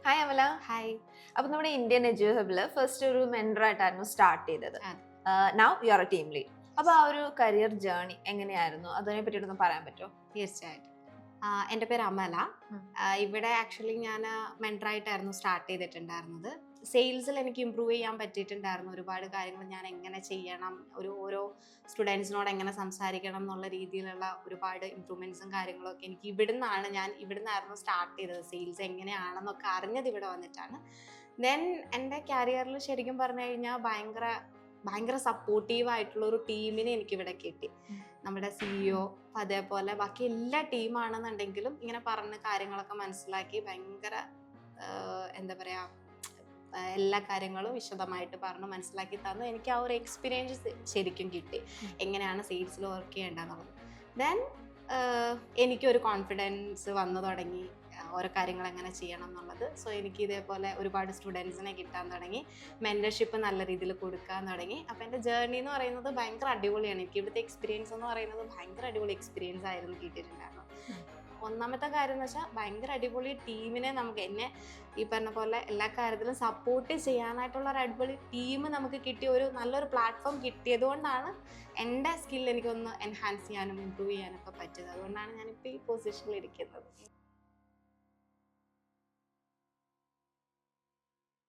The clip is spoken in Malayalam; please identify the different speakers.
Speaker 1: ഹായ് അമല.
Speaker 2: ഹായ്.
Speaker 1: അപ്പൊ നമ്മുടെ ഇന്ത്യൻ എഡ്യൂ ഹബില് ഫസ്റ്റ് ഒരു മെന്റർ ആയിട്ടായിരുന്നു സ്റ്റാർട്ട് ചെയ്തത്.
Speaker 2: ആ,
Speaker 1: now you are A team lead. അപ്പൊ ആ ഒരു കരിയർ ജേർണി എങ്ങനെയായിരുന്നു? അതിനെ പറ്റിയിട്ടൊന്ന് പറയാൻ പറ്റുമോ?
Speaker 2: തീർച്ചയായിട്ടും. എൻ്റെ പേര് അമല.
Speaker 1: ഉം.
Speaker 2: ഇവിടെ ആക്ച്വലി ഞാൻ മെൻറ്ററായിട്ടായിരുന്നു സ്റ്റാർട്ട് ചെയ്തിട്ടുണ്ടായിരുന്നത്. സെയിൽസിൽ എനിക്ക് ഇമ്പ്രൂവ് ചെയ്യാൻ പറ്റിയിട്ടുണ്ടായിരുന്നു. ഒരുപാട് കാര്യങ്ങൾ ഞാൻ എങ്ങനെ ചെയ്യണം, ഓരോ സ്റ്റുഡൻസിനോട് എങ്ങനെ സംസാരിക്കണം എന്നുള്ള രീതിയിലുള്ള ഒരുപാട് ഇമ്പ്രൂവ്മെൻറ്റ്സും കാര്യങ്ങളൊക്കെ എനിക്ക് ഇവിടുന്നായിരുന്നു സ്റ്റാർട്ട് ചെയ്തത്. സെയിൽസ് എങ്ങനെയാണെന്നൊക്കെ അറിഞ്ഞത് ഇവിടെ വന്നിട്ടാണ്. ദെൻ എൻ്റെ കരിയറിൽ ശരിക്കും പറഞ്ഞു കഴിഞ്ഞാൽ ഭയങ്കര ഭയങ്കര സപ്പോർട്ടീവ് ആയിട്ടുള്ള ഒരു ടീമിനെ എനിക്കിവിടെ കിട്ടി. നമ്മുടെ CEO, അതേപോലെ ബാക്കി എല്ലാ ടീമാണെന്നുണ്ടെങ്കിലും ഇങ്ങനെ പറഞ്ഞ് കാര്യങ്ങളൊക്കെ മനസ്സിലാക്കി ഭയങ്കര എന്താ പറയുക, എല്ലാ കാര്യങ്ങളും വിശദമായിട്ട് പറഞ്ഞ് മനസ്സിലാക്കി തന്നു. എനിക്ക് ആ ഒരു എക്സ്പീരിയൻസ് ശരിക്കും കിട്ടി, എങ്ങനെയാണ് സെയിൽസിൽ വർക്ക് ചെയ്യേണ്ടതെന്നുള്ളത്. ദെൻ എനിക്കൊരു കോൺഫിഡൻസ് വന്നു തുടങ്ങി, ഓരോ കാര്യങ്ങൾ എങ്ങനെ ചെയ്യണം എന്നുള്ളത്. സോ എനിക്ക് ഇതേപോലെ ഒരുപാട് സ്റ്റുഡൻസിനെ കിട്ടാൻ തുടങ്ങി, മെൻറ്റർഷിപ്പ് നല്ല രീതിയിൽ കൊടുക്കാൻ തുടങ്ങി. അപ്പോൾ എൻ്റെ ജേർണി എന്ന് പറയുന്നത് ഭയങ്കര അടിപൊളിയാണ്. എനിക്ക് ഇവിടുത്തെ എക്സ്പീരിയൻസ് എന്ന് പറയുന്നത് ഭയങ്കര അടിപൊളി എക്സ്പീരിയൻസ് ആയിരുന്നു കിട്ടിയിട്ടുണ്ടായിരുന്നു. ഒന്നാമത്തെ കാര്യം എന്ന് വെച്ചാൽ ഭയങ്കര അടിപൊളി ടീമിനെ എന്നെ ഈ പറഞ്ഞ പോലെ എല്ലാ കാര്യത്തിലും സപ്പോർട്ട് ചെയ്യാനായിട്ടുള്ള ഒരു അടിപൊളി ടീം നമുക്ക് കിട്ടിയ ഒരു നല്ലൊരു പ്ലാറ്റ്ഫോം കിട്ടിയത് കൊണ്ടാണ് എൻ്റെ സ്കിൽ എനിക്കൊന്ന് എൻഹാൻസ് ചെയ്യാനും ഇമ്പ്രൂവ് ചെയ്യാനൊക്കെ പറ്റിയത്. അതുകൊണ്ടാണ് ഞാനിപ്പോൾ ഈ പൊസിഷനിൽ ഇരിക്കുന്നത്.